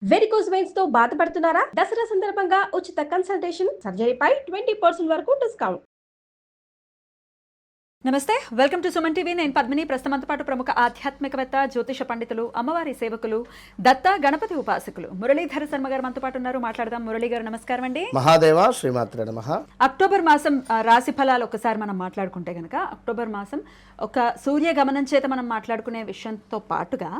Varicose veins తో బాధపడుతున్నారా? దసరా సందర్భంగా ఉచిత కన్సల్టేషన్, సర్జరీపై 20% వరకు డిస్కౌంట్. నమస్తే, వెల్కమ్ టు సుమన్ టీవీ. నేను పద్మిని. ప్రస్తుతంతో పాటు ప్రముఖ ఆధ్యాత్మికవేత్త, జ్యోతిష పండితులు, అమ్మవారి సేవకులు, దత్త గణపతి ఉపాసకులు మురళీధర శర్మ గారు మనతో పాటు ఉన్నారు. మాట్లాడదాం. మురళీ గారు నమస్కారం అండి. మహాదేవ శ్రీమాత్రే నమః. అక్టోబర్ మాసం రాశి ఫలాలు ఒకసారి మనం మాట్లాడుకుంటే కనుక, అక్టోబర్ మాసం ఒక సూర్య గమనం చేత మనం మాట్లాడుకునే విషయంతో పాటుగా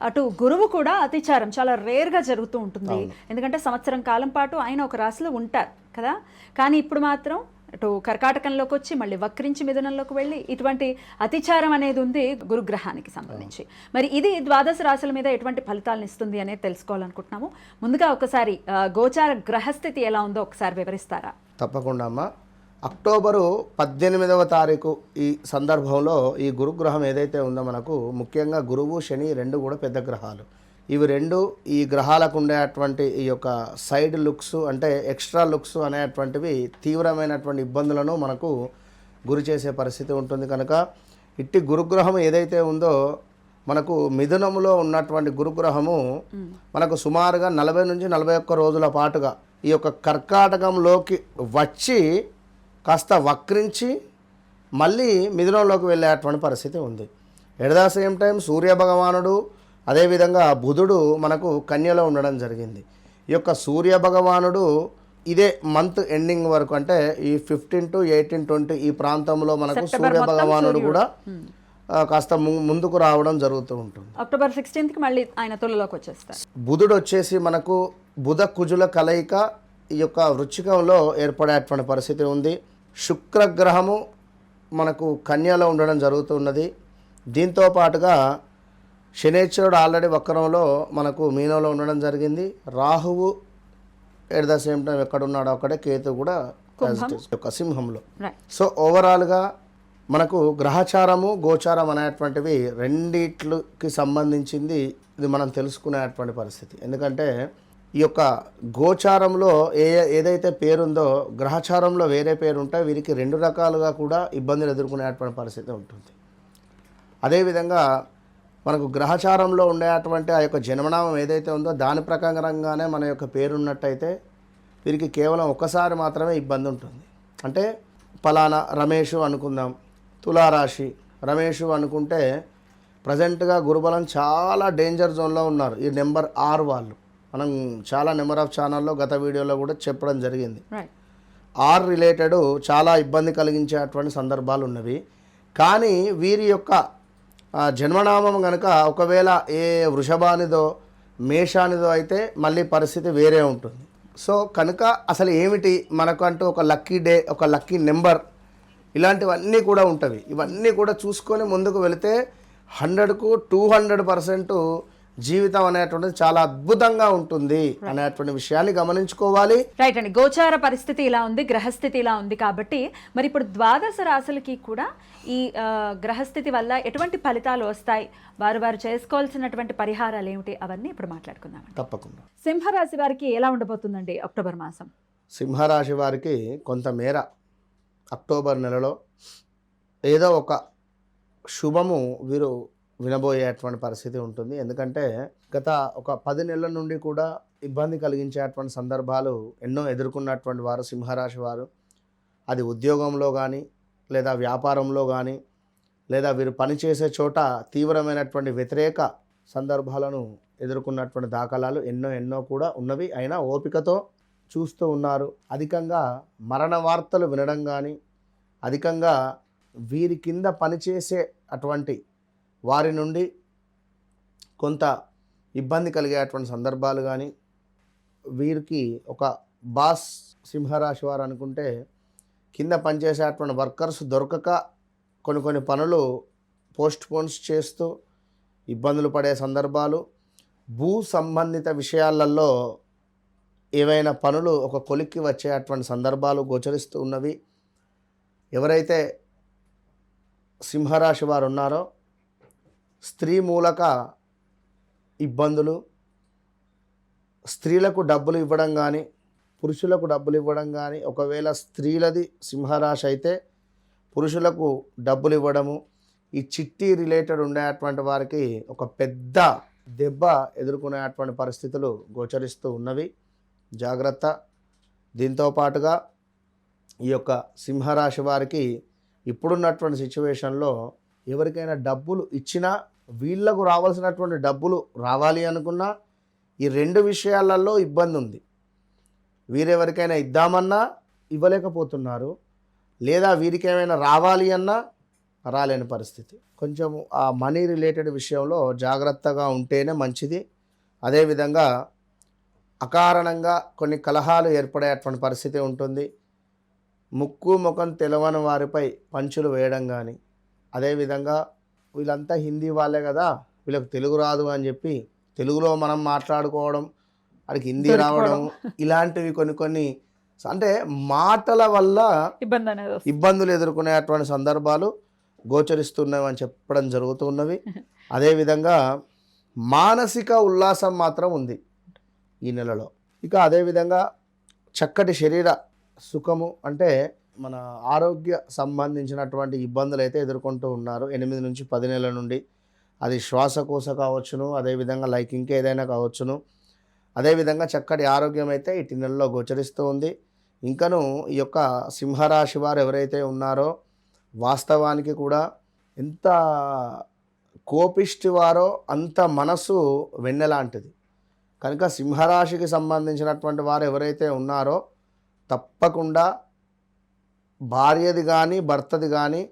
అటు గురువు కూడా అతిచారం చాలా రేర్గా జరుగుతూ ఉంటుంది. ఎందుకంటే సంవత్సరం కాలం పాటు ఆయన ఒక రాశిలో ఉంటారు కదా. కానీ ఇప్పుడు మాత్రం అటు కర్కాటకంలోకి వచ్చి మళ్ళీ వక్రించి మిథునంలోకి వెళ్ళి ఇటువంటి అతిచారం అనేది ఉంది గురుగ్రహానికి సంబంధించి. మరి ఇది ద్వాదశ రాశుల మీద ఎటువంటి ఫలితాలను ఇస్తుంది అనేది తెలుసుకోవాలనుకుంటున్నాము. ముందుగా ఒకసారి గోచార గ్రహస్థితి ఎలా ఉందో ఒకసారి వివరిస్తారా? తప్పకుండా అమ్మా. అక్టోబరు 18వ తారీఖు ఈ సందర్భంలో ఈ గురుగ్రహం ఏదైతే ఉందో మనకు ముఖ్యంగా గురువు శని రెండు కూడా పెద్ద గ్రహాలు. ఇవి రెండు ఈ గ్రహాలకు ఉండేటువంటి ఈ యొక్క సైడ్ లుక్స్ అంటే ఎక్స్ట్రా లుక్స్ అనేటువంటివి తీవ్రమైనటువంటి ఇబ్బందులను మనకు గురి చేసే పరిస్థితి ఉంటుంది. కనుక ఇట్టి గురుగ్రహం ఏదైతే ఉందో మనకు మిథునములో ఉన్నటువంటి గురుగ్రహము మనకు సుమారుగా 40 నుంచి 41 రోజుల పాటుగా ఈ యొక్క కర్కాటకంలోకి వచ్చి కాస్త వక్రించి మళ్ళీ మిథునంలోకి వెళ్ళేటువంటి పరిస్థితి ఉంది. ఎట్ ద సేమ్ టైం సూర్యభగవానుడు అదేవిధంగా బుధుడు మనకు కన్యలో ఉండడం జరిగింది. ఈ యొక్క సూర్యభగవానుడు ఇదే మంత్ ఎండింగ్ వరకు అంటే ఈ 15 to 18, 20 ఈ ప్రాంతంలో మనకు సూర్యభగవానుడు కూడా కాస్త ముందుకు రావడం జరుగుతూ ఉంటుంది. అక్టోబర్ 16కి మళ్ళీ ఆయన తులలోకి వచ్చేస్తారు. బుధుడు వచ్చేసి మనకు బుధ కుజుల కలయిక ఈ యొక్క వృచ్చికంలో ఏర్పడేటువంటి పరిస్థితి ఉంది. శుక్రగ్రహము మనకు కన్యలో ఉండడం జరుగుతున్నది. దీంతో పాటుగా శనేశ్వరుడు ఆల్రెడీ వక్రంలో మనకు మీనంలో ఉండడం జరిగింది. రాహువు ఎట్ ద సేమ్ టైం ఎక్కడున్నాడో అక్కడే, కేతు కూడా ఒక సింహంలో. సో ఓవరాల్గా మనకు గ్రహచారము గోచారం అనేటువంటివి రెండిట్లకి సంబంధించింది ఇది మనం తెలుసుకునేటువంటి పరిస్థితి. ఎందుకంటే ఈ యొక్క గోచారంలో ఏదైతే పేరుందో గ్రహచారంలో వేరే పేరు ఉంటాయి. వీరికి రెండు రకాలుగా కూడా ఇబ్బందులు ఎదుర్కొనేటువంటి పరిస్థితి ఉంటుంది. అదేవిధంగా మనకు గ్రహచారంలో ఉండేటువంటి ఆ యొక్క జన్మనామం ఏదైతే ఉందో దాని ప్రకారంగానే మన యొక్క పేరు ఉన్నట్టయితే వీరికి కేవలం ఒక్కసారి మాత్రమే ఇబ్బంది ఉంటుంది. అంటే ఫలానా రమేషు అనుకుందాం, తులారాశి రమేషు అనుకుంటే ప్రజెంట్గా గురుబలం చాలా డేంజర్ జోన్లో ఉన్నారు. ఈ నెంబర్ 6 వాళ్ళు మనం చాలా నెంబర్ ఆఫ్ ఛానల్లో గత వీడియోలో కూడా చెప్పడం జరిగింది. 6 రిలేటెడ్ చాలా ఇబ్బంది కలిగించేటువంటి సందర్భాలు ఉన్నవి. కానీ వీరి యొక్క జన్మనామం కనుక ఒకవేళ ఏ వృషభానిదో మేషానిదో అయితే మళ్ళీ పరిస్థితి వేరే ఉంటుంది. సో కనుక అసలు ఏమిటి మనకంటూ ఒక లక్కీ డే, ఒక లక్కీ నెంబర్ ఇలాంటివన్నీ కూడా ఉంటవి. ఇవన్నీ కూడా చూసుకొని ముందుకు వెళితే 100కు 200% జీవితం అనేటువంటిది చాలా అద్భుతంగా ఉంటుంది అనేటువంటి విషయాన్ని గమనించుకోవాలి. రైట్ అండి. గోచార పరిస్థితి ఇలా ఉంది, గ్రహస్థితి ఇలా ఉంది కాబట్టి మరి ఇప్పుడు ద్వాదశ రాశులకి కూడా ఈ గ్రహస్థితి వల్ల ఎటువంటి ఫలితాలు వస్తాయి, వారు చేసుకోవాల్సినటువంటి పరిహారాలు ఏమిటి, అవన్నీ ఇప్పుడు మాట్లాడుకుందాం. తప్పకుండా. సింహరాశి వారికి ఎలా ఉండబోతుందండి అక్టోబర్ మాసం? సింహరాశి వారికి కొంతమేర అక్టోబర్ నెలలో ఏదో ఒక శుభము వీరు వినబోయేటువంటి పరిస్థితి ఉంటుంది. ఎందుకంటే గత ఒక 10 నెలల నుండి కూడా ఇబ్బంది కలిగించేటువంటి సందర్భాలు ఎన్నో ఎదుర్కొన్నటువంటి వారు సింహరాశి వారు. అది ఉద్యోగంలో కానీ లేదా వ్యాపారంలో కానీ లేదా వీరు పనిచేసే చోట తీవ్రమైనటువంటి వ్యతిరేక సందర్భాలను ఎదుర్కొన్నటువంటి దాఖలాలు ఎన్నో కూడా ఉన్నవి. అయినా ఓపికతో చూస్తూ ఉన్నారు. అధికంగా మరణ వార్తలు వినడం కానీ, అధికంగా వీరి కింద పనిచేసే అటువంటి వారి నుండి కొంత ఇబ్బంది కలిగేటువంటి సందర్భాలు కానీ, వీరికి ఒక బాస్ సింహరాశి వారు అనుకుంటే కింద పనిచేసేటువంటి వర్కర్స్ దొరకక కొన్ని పనులు పోస్ట్పోన్స్ చేస్తూ ఇబ్బందులు పడే సందర్భాలు, భూ సంబంధిత విషయాలలో ఏవైనా పనులు ఒక కొలిక్కి వచ్చేటువంటి సందర్భాలు గోచరిస్తూ ఉన్నవి. ఎవరైతే సింహరాశి వారు ఉన్నారో స్త్రీ మూలక ఇబ్బందులు, స్త్రీలకు డబ్బులు ఇవ్వడం కానీ పురుషులకు డబ్బులు ఇవ్వడం కానీ, ఒకవేళ స్త్రీలది సింహరాశి అయితే పురుషులకు డబ్బులు ఇవ్వడము, ఈ చిట్టి రిలేటెడ్ ఉండేటువంటి వారికి ఒక పెద్ద దెబ్బ ఎదుర్కొనేటువంటి పరిస్థితులు గోచరిస్తూ ఉన్నవి. జాగ్రత్త. దీంతో పాటుగా ఈ యొక్క సింహరాశి వారికి ఇప్పుడున్నటువంటి సిచ్యువేషన్లో ఎవరికైనా డబ్బులు ఇచ్చినా, వీళ్లకు రావాల్సినటువంటి డబ్బులు రావాలి అనుకున్నా ఈ 2 విషయాలలో ఇబ్బంది ఉంది. వీరెవరికైనా ఇద్దామన్నా ఇవ్వలేకపోతున్నారు, లేదా వీరికి ఏమైనా రావాలి అన్నా రాలేని పరిస్థితి. కొంచెం ఆ మనీ రిలేటెడ్ విషయంలో జాగ్రత్తగా ఉంటేనే మంచిది. అదేవిధంగా అకారణంగా కొన్ని కలహాలు ఏర్పడేటువంటి పరిస్థితి ఉంటుంది. ముక్కు ముఖం తెలవని వారిపై పంచులు వేయడం కానీ, అదేవిధంగా వీళ్ళంతా హిందీ వాళ్ళే కదా, వీళ్ళకి తెలుగు రాదు అని చెప్పి తెలుగులో మనం మాట్లాడుకోవడం, వాడికి హిందీ రావడం, ఇలాంటివి కొన్ని అంటే మాటల వల్ల ఇబ్బందులు ఎదుర్కొనేటువంటి సందర్భాలు గోచరిస్తున్నాయని చెప్పడం జరుగుతున్నవి. అదేవిధంగా మానసిక ఉల్లాసం మాత్రం ఉంది ఈ నెలలో. ఇక అదేవిధంగా చక్కటి శరీర సుఖము, అంటే మన ఆరోగ్య సంబంధించినటువంటి ఇబ్బందులు అయితే ఎదుర్కొంటూ ఉన్నారు 8 నుంచి 10 నెలల నుండి. అది శ్వాసకోశ కావచ్చును, అదేవిధంగా లైక్ ఇంకేదైనా కావచ్చును. అదేవిధంగా చక్కటి ఆరోగ్యం అయితే ఇటు నెలలో గోచరిస్తూ ఉంది. ఇంకను ఈ యొక్క సింహరాశి వారు ఎవరైతే ఉన్నారో వాస్తవానికి కూడా ఎంత కోపిష్టి వారో అంత మనసు వెన్నెలాంటిది. కనుక సింహరాశికి సంబంధించినటువంటి వారు ఎవరైతే ఉన్నారో తప్పకుండా భార్యది కానీ భర్తది కానీ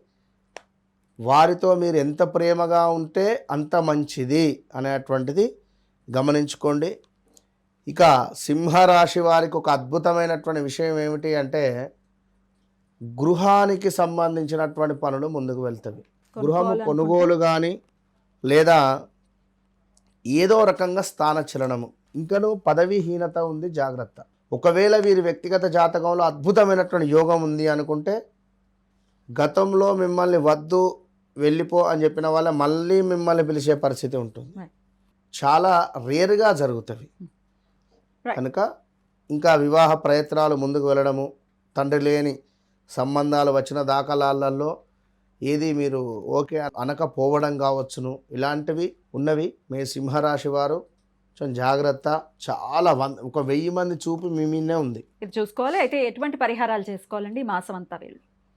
వారితో మీరు ఎంత ప్రేమగా ఉంటే అంత మంచిది అనేటువంటిది గమనించుకోండి. ఇక సింహరాశి వారికి ఒక అద్భుతమైనటువంటి విషయం ఏమిటి అంటే గృహానికి సంబంధించినటువంటి పనులు ముందుకు వెళ్తాయి. గృహము కొనుగోలు కానీ లేదా ఏదో రకంగా స్థానచలనము, ఇంకనూ పదవీహీనత ఉంది, జాగ్రత్త. ఒకవేళ వీరి వ్యక్తిగత జాతకంలో అద్భుతమైనటువంటి యోగం ఉంది అనుకుంటే గతంలో మిమ్మల్ని వద్దు వెళ్ళిపో అని చెప్పిన వాళ్ళ మళ్ళీ మిమ్మల్ని పిలిచే పరిస్థితి ఉంటుంది. చాలా రేరుగా జరుగుతాయి. కనుక ఇంకా వివాహ ప్రయత్నాలు ముందుకు వెళ్ళడము, తండ్రి లేని సంబంధాలు వచ్చిన దాఖలాలలో ఏది మీరు ఓకే అనకపోవడం కావచ్చును, ఇలాంటివి ఉన్నవి. మీ సింహరాశి వారు కొంచెం జాగ్రత్త. చాలా 1000 మంది చూపు మీ మీదనే ఉంది. ఇది చూసుకోవాలి. అయితే ఎటువంటి పరిహారాలు చేసుకోవాలండి ఈ మాసం అంతా?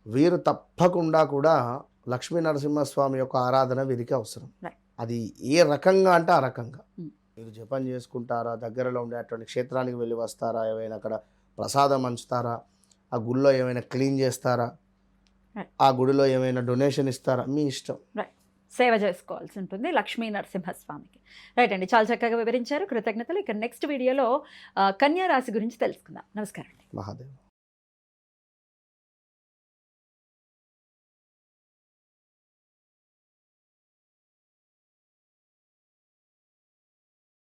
వీరు తప్పకుండా కూడా లక్ష్మీ నరసింహస్వామి యొక్క ఆరాధన వీరికి అవసరం. అది ఏ రకంగా అంటే ఆ రకంగా మీరు జపం చేసుకుంటారా, దగ్గరలో ఉండేటువంటి క్షేత్రానికి వెళ్ళి వస్తారా, ఏమైనా అక్కడ ప్రసాదం పంచుతారా, ఆ గుడిలో ఏమైనా క్లీన్ చేస్తారా, ఆ గుడిలో ఏమైనా డొనేషన్ ఇస్తారా, మీ ఇష్టం. సేవ చేసుకోవాల్సి ఉంటుంది లక్ష్మీ నరసింహస్వామికి. రైట్ అండి, చాలా చక్కగా వివరించారు, కృతజ్ఞతలు. ఇక నెక్స్ట్ వీడియోలో కన్యా రాశి గురించి తెలుసుకుందాం. నమస్కారం అండి. మహాదేవ్.